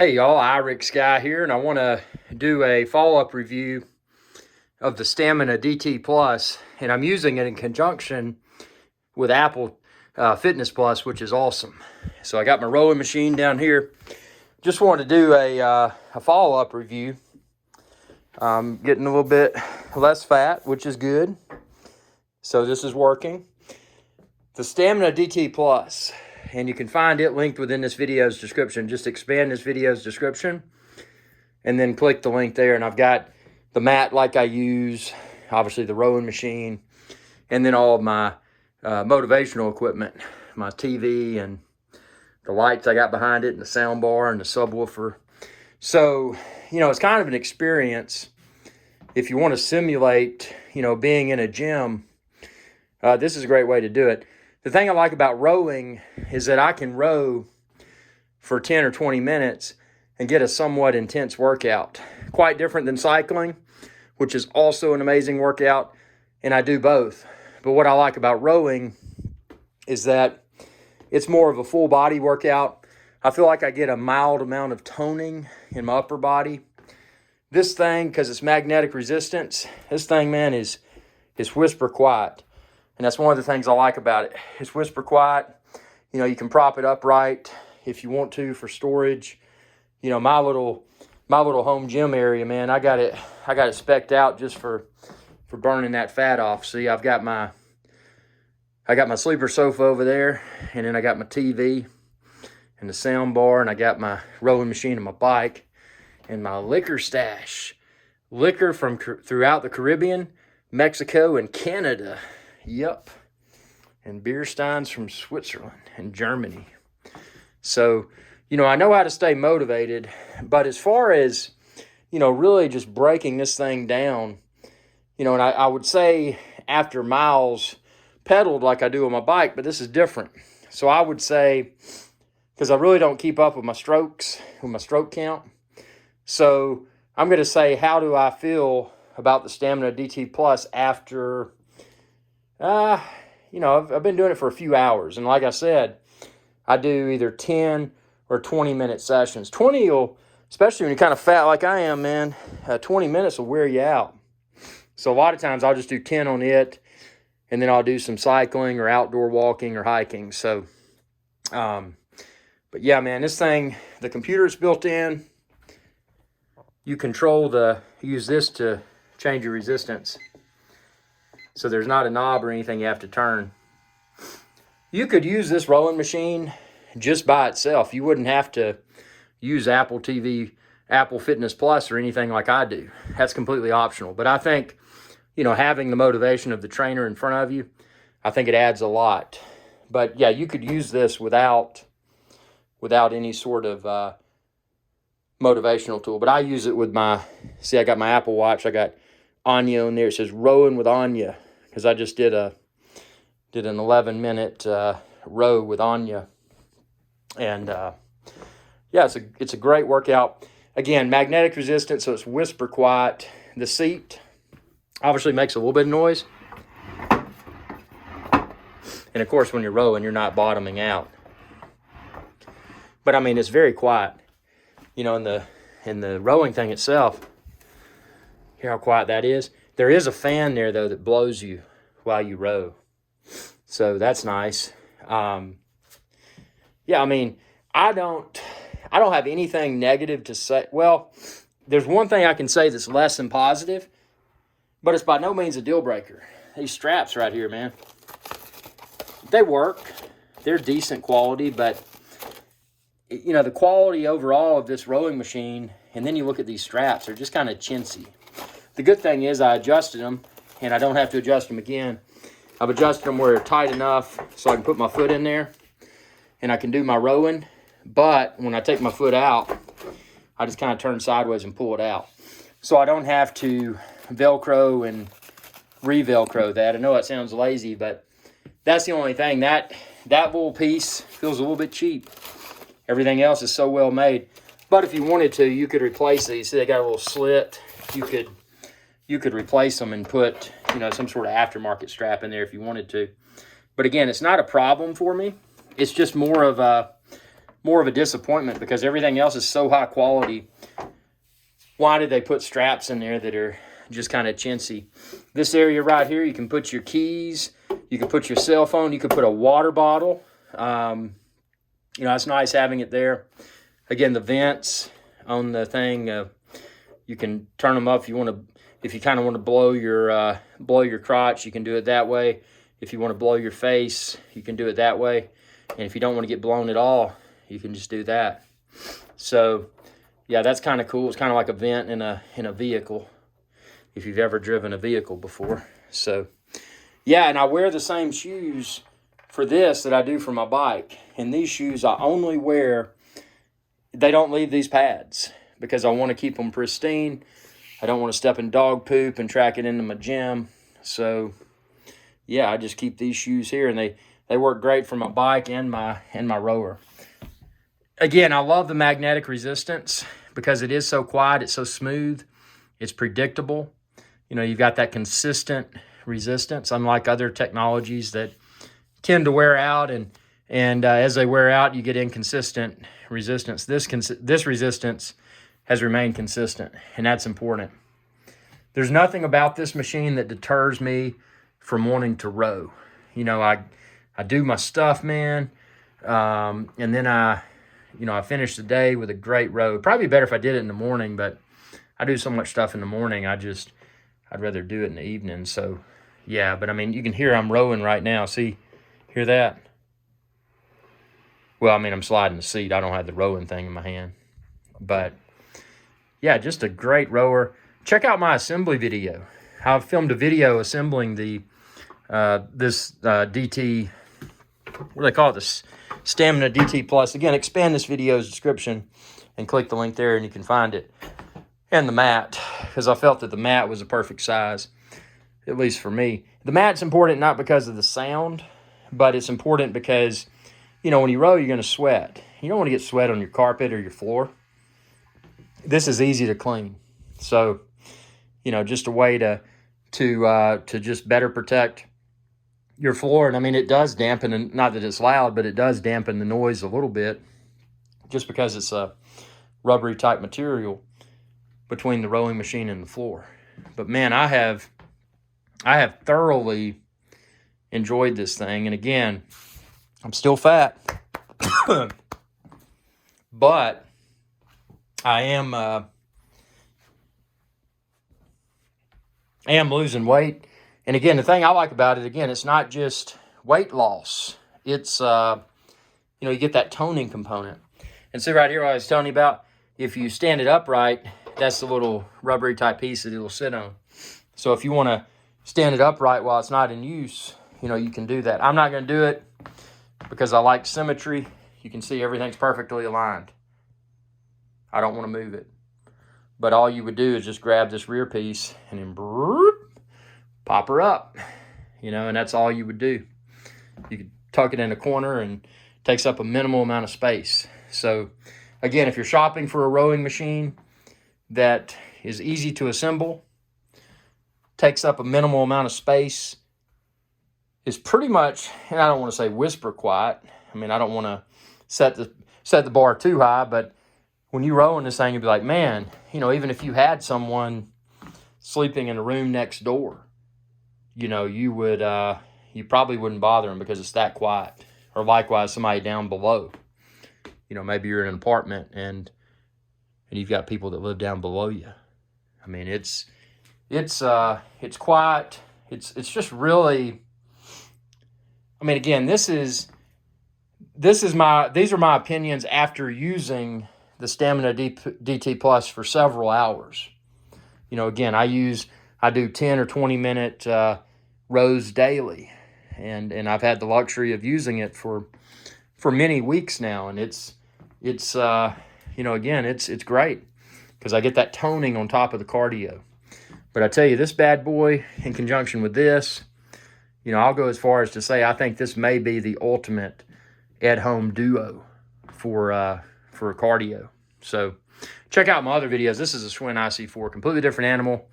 Hey y'all, Irix Guy here, and I want to do a follow-up review of the Stamina DT Plus, and I'm using it in conjunction with Apple Fitness Plus, which is awesome. So I got my rowing machine down here. Just wanted to do a follow-up review. I'm getting a little bit less fat, which is good. So this is working. The Stamina DT Plus, and you can find it linked within this video's description. Just expand this video's description and then click the link there. And I've got the mat like I use, obviously the rowing machine, and then all of my motivational equipment, my TV and the lights I got behind it and the sound bar and the subwoofer. So, it's kind of an experience. If you want to simulate, being in a gym, this is a great way to do it. The thing I like about rowing is that I can row for 10 or 20 minutes and get a somewhat intense workout. Quite different than cycling, which is also an amazing workout, and I do both. But what I like about rowing is that it's more of a full body workout. I feel like I get a mild amount of toning in my upper body. This thing, because it's magnetic resistance, this thing, man, is whisper quiet. And that's one of the things I like about it. It's whisper quiet. You can prop it upright if you want to for storage. My little home gym area, man, I got it spec'd out just for burning that fat off. See, I got my sleeper sofa over there, and then I got my TV and the sound bar, and I got my rowing machine and my bike and my liquor stash. Liquor from throughout the Caribbean, Mexico, and Canada. Yep. And beer steins from Switzerland and Germany. So, I know how to stay motivated, but as far as, really just breaking this thing down, and I would say after miles pedaled like I do on my bike, but this is different. So I would say, because I really don't keep up with my strokes, with my stroke count. So I'm going to say, how do I feel about the Stamina DT Plus after... I've been doing it for a few hours. And like I said, I do either 10 or 20-minute sessions. 20 will, especially when you're kind of fat like I am, man, 20 minutes will wear you out. So a lot of times I'll just do 10 on it, and then I'll do some cycling or outdoor walking or hiking. So, but yeah, man, this thing, the computer is built in. You use this to change your resistance. So there's not a knob or anything you have to turn. You could use this rowing machine just by itself. You wouldn't have to use Apple TV, Apple Fitness Plus, or anything like I do. That's completely optional. But I think, having the motivation of the trainer in front of you, I think it adds a lot. But yeah, you could use this without any sort of motivational tool. But I use it with I got my Apple Watch. I got Anya on there. It says rowing with Anya, because I just did an 11-minute row with Anya, and yeah, it's a great workout. Again, magnetic resistance, so it's whisper quiet. The seat obviously makes a little bit of noise, and of course, when you're rowing, you're not bottoming out. But I mean, it's very quiet. In the rowing thing itself. Hear how quiet that is? There is a fan there, though, that blows you while you row. So that's nice. Yeah, I mean, I don't have anything negative to say. Well, there's one thing I can say that's less than positive, but it's by no means a deal breaker. These straps right here, man, they work. They're decent quality, but, the quality overall of this rowing machine, and then you look at these straps, they're just kind of chintzy. The good thing is I adjusted them, and I don't have to adjust them again. I've adjusted them where they're tight enough so I can put my foot in there, and I can do my rowing. But when I take my foot out, I just kind of turn sideways and pull it out. So I don't have to Velcro and re-Velcro that. I know that sounds lazy, but that's the only thing. That little piece feels a little bit cheap. Everything else is so well made. But if you wanted to, you could replace these. See, they got a little slit. You could replace them and put, some sort of aftermarket strap in there if you wanted to. But again, it's not a problem for me. It's just more of a more of a disappointment because everything else is so high quality. Why did they put straps in there that are just kind of chintzy? This area right here, you can put your keys, you can put your cell phone, you can put a water bottle. You know, it's nice having it there. Again, the vents on the thing, you can turn them up if you want to. If you kind of want to blow your crotch, you can do it that way. If you want to blow your face, you can do it that way. And if you don't want to get blown at all, you can just do that. So, yeah, that's kind of cool. It's kind of like a vent in a vehicle, if you've ever driven a vehicle before. So, yeah, and I wear the same shoes for this that I do for my bike. And these shoes I only wear, they don't leave these pads because I want to keep them pristine. I don't want to step in dog poop and track it into my gym. So, yeah, I just keep these shoes here, and they work great for my bike and my rower. Again, I love the magnetic resistance because it is so quiet, it's so smooth, it's predictable. You know, you've got that consistent resistance, unlike other technologies that tend to wear out, and as they wear out, you get inconsistent resistance. This resistance has remained consistent, and that's important. There's nothing about this machine that deters me from wanting to row. You know, I do my stuff, man, and then I finish the day with a great row. It'd probably be better if I did it in the morning, but I do so much stuff in the morning, I'd rather do it in the evening. So, yeah, but I mean, you can hear I'm rowing right now. See, hear that? Well, I mean, I'm sliding the seat. I don't have the rowing thing in my hand, but yeah, just a great rower. Check out my assembly video. I filmed a video assembling the this DT, what do they call it? This Stamina DT Plus. Again, expand this video's description and click the link there and you can find it. And the mat, because I felt that the mat was a perfect size, at least for me. The mat's important not because of the sound, but it's important because, you know, when you row, you're going to sweat. You don't want to get sweat on your carpet or your floor. This is easy to clean. So, you know, just a way to just better protect your floor. And I mean, it does dampen, and not that it's loud, but it does dampen the noise a little bit just because it's a rubbery type material between the rowing machine and the floor. But man, I have thoroughly enjoyed this thing. And again, I'm still fat, but I am losing weight. And again, the thing I like about it, again, it's not just weight loss. It's, you get that toning component. And see right here what I was telling you about, if you stand it upright, that's the little rubbery type piece that it'll sit on. So if you want to stand it upright while it's not in use, you can do that. I'm not going to do it because I like symmetry. You can see everything's perfectly aligned. I don't want to move it. But all you would do is just grab this rear piece and then pop her up, and that's all you would do. You could tuck it in a corner and it takes up a minimal amount of space. So again, if you're shopping for a rowing machine that is easy to assemble, takes up a minimal amount of space, is pretty much, and I don't want to say whisper quiet. I mean, I don't want to set the bar too high, but when you row in this thing, you'd be like, man, even if you had someone sleeping in a room next door, you probably wouldn't bother them because it's that quiet. Or likewise, somebody down below. Maybe you're in an apartment and you've got people that live down below you. I mean, it's quiet. It's just really, I mean, again, these are my opinions after using the Stamina DT Plus for several hours. Again, I do 10 or 20 minute rows daily, and I've had the luxury of using it for many weeks now, and it's great because I get that toning on top of the cardio. But I tell you, this bad boy in conjunction with this, I'll go as far as to say I think this may be the ultimate at-home duo for cardio. So check out my other videos. This is a Schwinn IC4, completely different animal.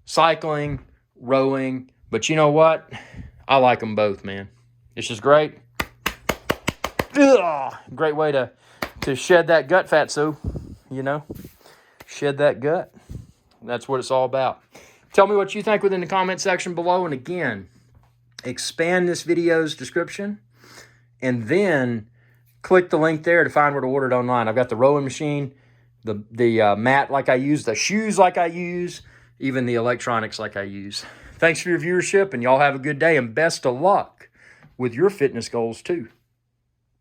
Cycling, rowing, but you know what? I like them both, man. It's just great. Ugh, great way to to shed that gut fat. So, you know, shed that gut. That's what it's all about. Tell me what you think within the comment section below. And again, expand this video's description and then click the link there to find where to order it online. I've got the rowing machine, the mat like I use, the shoes like I use, even the electronics like I use. Thanks for your viewership, and y'all have a good day, and best of luck with your fitness goals too.